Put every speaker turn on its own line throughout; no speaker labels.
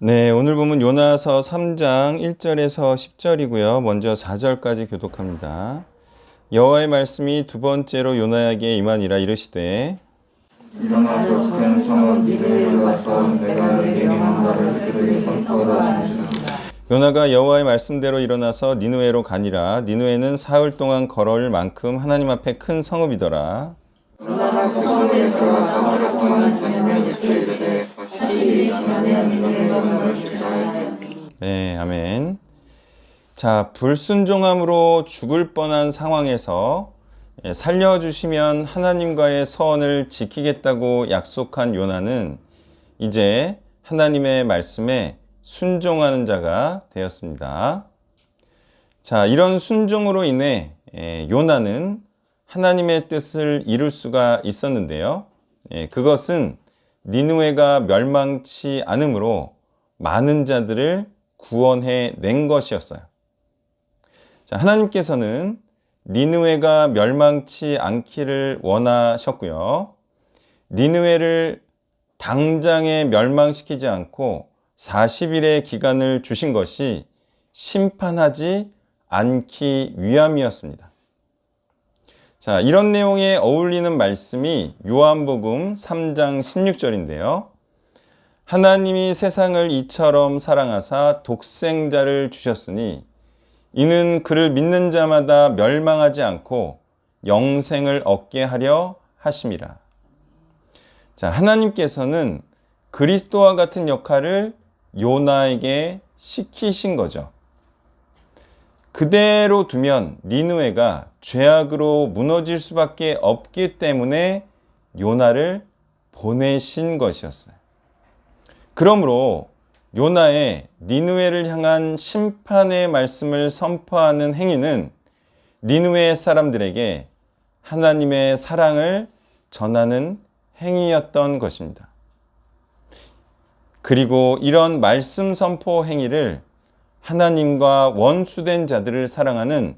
네, 오늘 보면 요나서 3장 1절에서 10절이고요. 먼저 4절까지 교독합니다. 여호와의 말씀이 두 번째로 요나에게 임하니라 이르시되
일어나서 큰 성읍 니느웨로 가서 내가 너에게 명한 바를 그들에게 선포하라 하시니라.
요나가 여호와의 말씀대로 일어나서 니느웨로 가니라. 니느웨는 사흘 동안 걸어올 만큼 하나님 앞에 큰 성읍이더라.
요나가 그 성읍에 들어가서 하루 동안 다니며 지쳐 이르되 40일이 지나면 니느웨가 무너질 자라.
네, 아멘. 자, 불순종함으로 죽을 뻔한 상황에서 살려주시면 하나님과의 서원을 지키겠다고 약속한 요나는 이제 하나님의 말씀에 순종하는 자가 되었습니다. 자, 이런 순종으로 인해 요나는 하나님의 뜻을 이룰 수가 있었는데요. 그것은 니느웨가 멸망치 않으므로 많은 자들을 구원해 낸 것이었어요. 자, 하나님께서는 니느웨가 멸망치 않기를 원하셨고요. 니느웨를 당장에 멸망시키지 않고 40일의 기간을 주신 것이 심판하지 않기 위함이었습니다. 자, 이런 내용에 어울리는 말씀이 요한복음 3장 16절인데요. 하나님이 세상을 이처럼 사랑하사 독생자를 주셨으니 이는 그를 믿는 자마다 멸망하지 않고 영생을 얻게 하려 하심이라. 자, 하나님께서는 그리스도와 같은 역할을 요나에게 시키신 거죠. 그대로 두면 니느웨가 죄악으로 무너질 수밖에 없기 때문에 요나를 보내신 것이었어요. 그러므로 요나의 니느웨를 향한 심판의 말씀을 선포하는 행위는 니느웨 사람들에게 하나님의 사랑을 전하는 행위였던 것입니다. 그리고 이런 말씀 선포 행위를 하나님과 원수된 자들을 사랑하는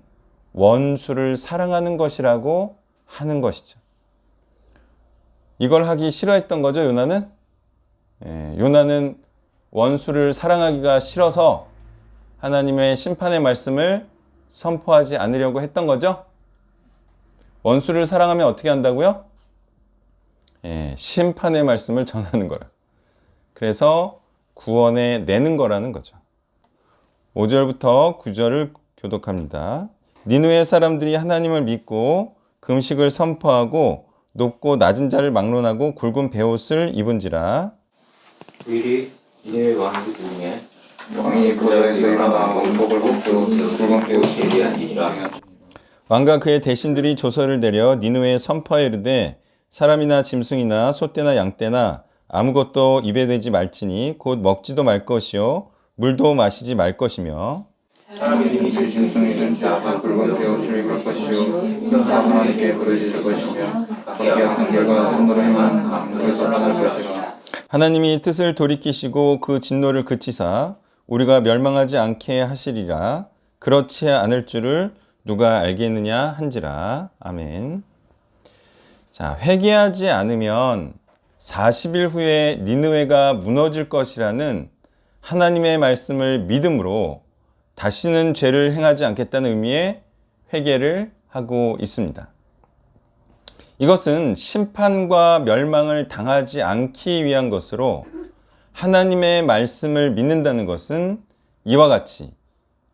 원수를 사랑하는 것이라고 하는 것이죠. 이걸 하기 싫어했던 거죠, 요나는? 요나는 원수를 사랑하기가 싫어서 하나님의 심판의 말씀을 선포하지 않으려고 했던 거죠. 원수를 사랑하면 어떻게 한다고요? 심판의 말씀을 전하는 거예요. 그래서 구원해 내는 거라는 거죠. 5절부터 9절을 교독합니다. 니느웨 사람들이 하나님을 믿고 금식을 선포하고 높고 낮은 자를 막론하고 굵은 베옷을 입은지라.
일이 니느웨 왕이 중에
왕이 보좌에서 일어나 원복을 벗고 굵은 베옷을 입으니라.
왕과 그의 대신들이 조서를 내려 니느웨에 선포하여 이르되 사람이나 짐승이나 소떼나 양떼나 아무것도 입에 대지 말지니 곧 먹지도 말 것이요 물도 마시지 말 것이며
사람이든지 짐승이든지 다 굵은 베옷을 입을 것이요 사람에게 부르짖을 것이며 각각 한결과 손으로 행한 강도에서 떠날 것이라.
하나님이 뜻을 돌이키시고 그 진노를 그치사 우리가 멸망하지 않게 하시리라. 그렇지 않을 줄을 누가 알겠느냐 한지라. 아멘. 자, 회개하지 않으면 40일 후에 니느웨가 무너질 것이라는 하나님의 말씀을 믿음으로 다시는 죄를 행하지 않겠다는 의미의 회개를 하고 있습니다. 이것은 심판과 멸망을 당하지 않기 위한 것으로 하나님의 말씀을 믿는다는 것은 이와 같이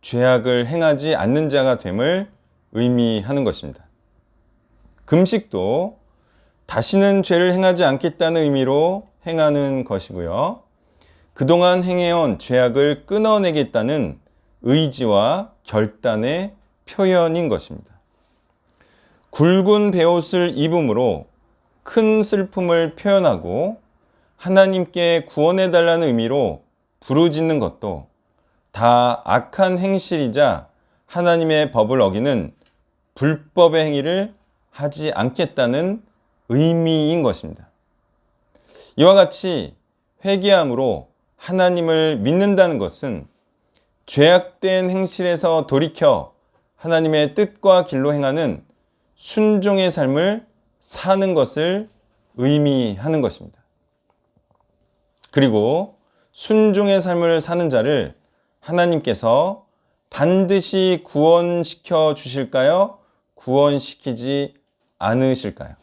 죄악을 행하지 않는 자가 됨을 의미하는 것입니다. 금식도 다시는 죄를 행하지 않겠다는 의미로 행하는 것이고요. 그동안 행해온 죄악을 끊어내겠다는 의지와 결단의 표현인 것입니다. 굵은 베옷을 입음으로 큰 슬픔을 표현하고 하나님께 구원해달라는 의미로 부르짖는 것도 다 악한 행실이자 하나님의 법을 어기는 불법의 행위를 하지 않겠다는 의미인 것입니다. 이와 같이 회개함으로 하나님을 믿는다는 것은 죄악된 행실에서 돌이켜 하나님의 뜻과 길로 행하는 순종의 삶을 사는 것을 의미하는 것입니다. 그리고 순종의 삶을 사는 자를 하나님께서 반드시 구원시켜 주실까요? 구원시키지 않으실까요?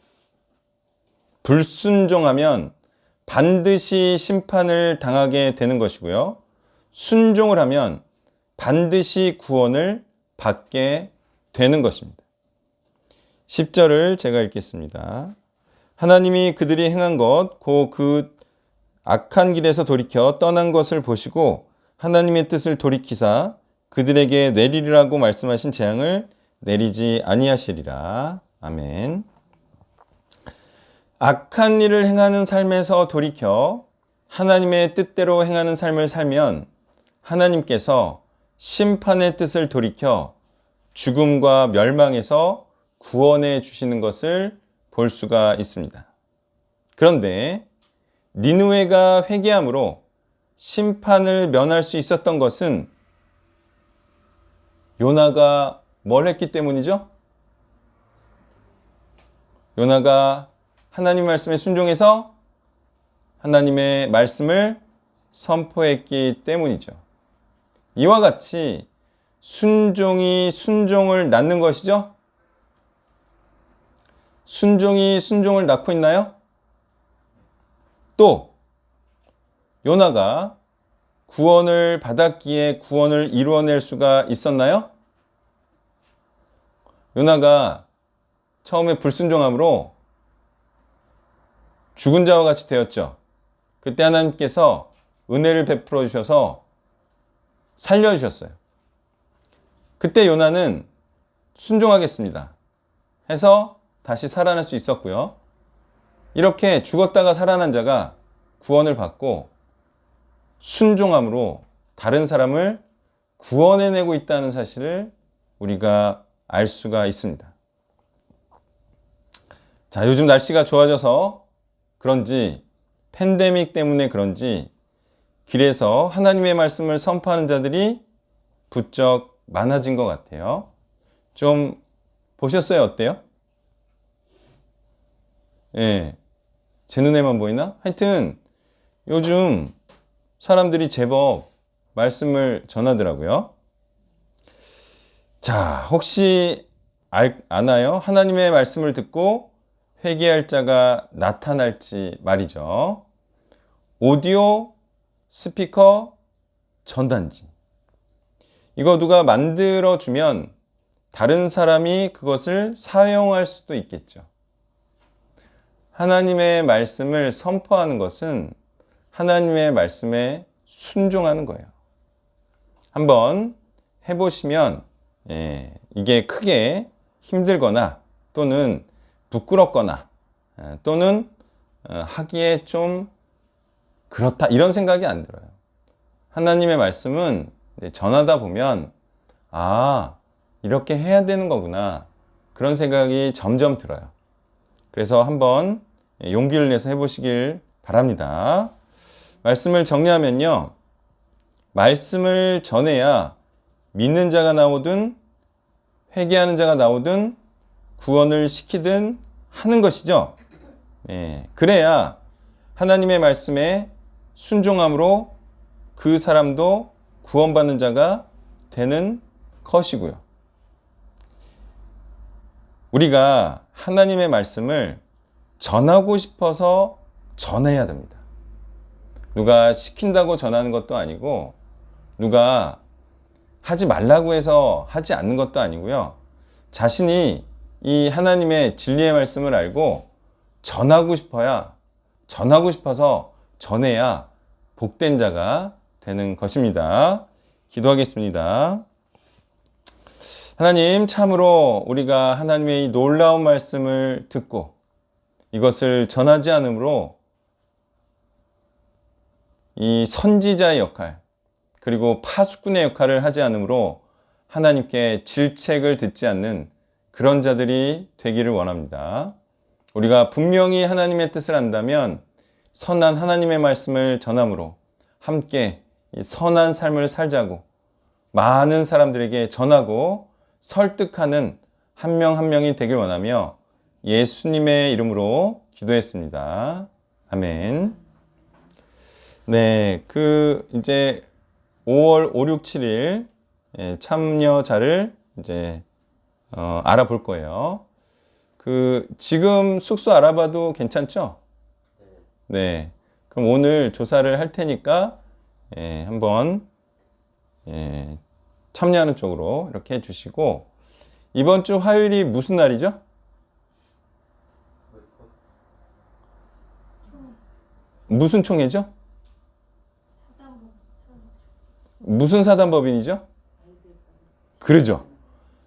불순종하면 반드시 심판을 당하게 되는 것이고요. 순종을 하면 반드시 구원을 받게 되는 것입니다. 10절을 제가 읽겠습니다. 하나님이 그들이 행한 것, 곧 그 악한 길에서 돌이켜 떠난 것을 보시고 하나님의 뜻을 돌이키사 그들에게 내리리라고 말씀하신 재앙을 내리지 아니하시리라. 아멘. 악한 일을 행하는 삶에서 돌이켜 하나님의 뜻대로 행하는 삶을 살면 하나님께서 심판의 뜻을 돌이켜 죽음과 멸망에서 구원해 주시는 것을 볼 수가 있습니다. 그런데 니느웨가 회개함으로 심판을 면할 수 있었던 것은 요나가 뭘 했기 때문이죠? 요나가 하나님 말씀에 순종해서 하나님의 말씀을 선포했기 때문이죠. 이와 같이 순종이 순종을 낳는 것이죠. 순종이 순종을 낳고 있나요? 또 요나가 구원을 받았기에 구원을 이루어낼 수가 있었나요? 요나가 처음에 불순종함으로 죽은 자와 같이 되었죠. 그때 하나님께서 은혜를 베풀어 주셔서 살려주셨어요. 그때 요나는 순종하겠습니다 해서 다시 살아날 수 있었고요. 이렇게 죽었다가 살아난 자가 구원을 받고 순종함으로 다른 사람을 구원해내고 있다는 사실을 우리가 알 수가 있습니다. 자, 요즘 날씨가 좋아져서 그런지 팬데믹 때문에 그런지 길에서 하나님의 말씀을 선포하는 자들이 부쩍 많아진 것 같아요. 좀 보셨어요? 어때요? 예, 제 눈에만 보이나? 하여튼 요즘 사람들이 제법 말씀을 전하더라고요. 자, 혹시 아나요? 하나님의 말씀을 듣고 회개할 자가 나타날지 말이죠. 오디오, 스피커, 전단지. 이거 누가 만들어주면 다른 사람이 그것을 사용할 수도 있겠죠. 하나님의 말씀을 선포하는 것은 하나님의 말씀에 순종하는 거예요. 한번 해보시면 이게 크게 힘들거나 또는 부끄럽거나 또는 하기에 좀 그렇다 이런 생각이 안 들어요. 하나님의 말씀은 전하다 보면 이렇게 해야 되는 거구나 그런 생각이 점점 들어요. 그래서 한번 용기를 내서 해보시길 바랍니다. 말씀을 정리하면요. 말씀을 전해야 믿는 자가 나오든 회개하는 자가 나오든 구원을 시키든 하는 것이죠. 그래야 하나님의 말씀에 순종함으로 그 사람도 구원받는 자가 되는 것이고요. 우리가 하나님의 말씀을 전하고 싶어서 전해야 됩니다. 누가 시킨다고 전하는 것도 아니고 누가 하지 말라고 해서 하지 않는 것도 아니고요. 자신이 이 하나님의 진리의 말씀을 알고 전하고 싶어서 전해야 복된 자가 되는 것입니다. 기도하겠습니다. 하나님, 참으로 우리가 하나님의 이 놀라운 말씀을 듣고 이것을 전하지 않으므로 이 선지자의 역할 그리고 파수꾼의 역할을 하지 않으므로 하나님께 질책을 듣지 않는 그런 자들이 되기를 원합니다. 우리가 분명히 하나님의 뜻을 안다면 선한 하나님의 말씀을 전함으로 함께 이 선한 삶을 살자고 많은 사람들에게 전하고 설득하는 한 명 한 명이 되길 원하며 예수님의 이름으로 기도했습니다. 아멘. 네, 그 이제 5월 5, 6, 7일 참여자를 이제 알아볼 거예요. 그 지금 숙소 알아봐도 괜찮죠? 네. 그럼 오늘 조사를 할 테니까 한번 참여하는 쪽으로 이렇게 해주시고, 이번 주 화요일이 무슨 날이죠? 무슨 총회죠? 무슨 사단법인이죠? 그러죠.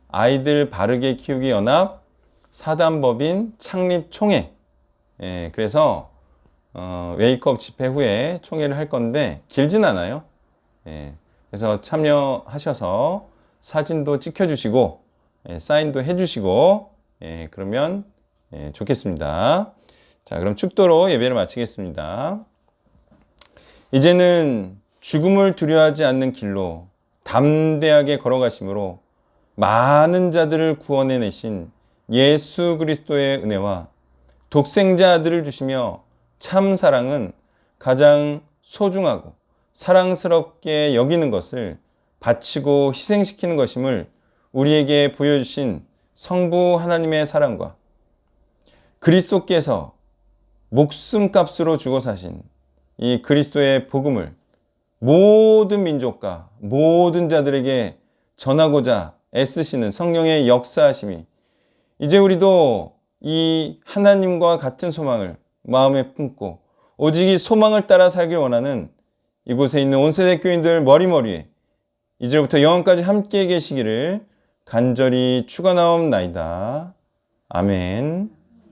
아이들 바르게 키우기 연합 사단법인 창립 총회. 그래서 웨이크업 집회 후에 총회를 할 건데 길진 않아요. 그래서 참여하셔서 사진도 찍혀주시고 사인도 해주시고 그러면 좋겠습니다. 자, 그럼 축도로 예배를 마치겠습니다. 이제는 죽음을 두려워하지 않는 길로 담대하게 걸어가심으로 많은 자들을 구원해내신 예수 그리스도의 은혜와 독생자 아들을 주시며 참 사랑은 가장 소중하고 사랑스럽게 여기는 것을 바치고 희생시키는 것임을 우리에게 보여주신 성부 하나님의 사랑과 그리스도께서 목숨값으로 주고 사신 이 그리스도의 복음을 모든 민족과 모든 자들에게 전하고자 애쓰시는 성령의 역사하심이 이제 우리도 이 하나님과 같은 소망을 마음에 품고 오직 이 소망을 따라 살길 원하는 이곳에 있는 온 세대 교인들 머리머리에 이제부터 영원까지 함께 계시기를 간절히 축원하옵나이다. 아멘.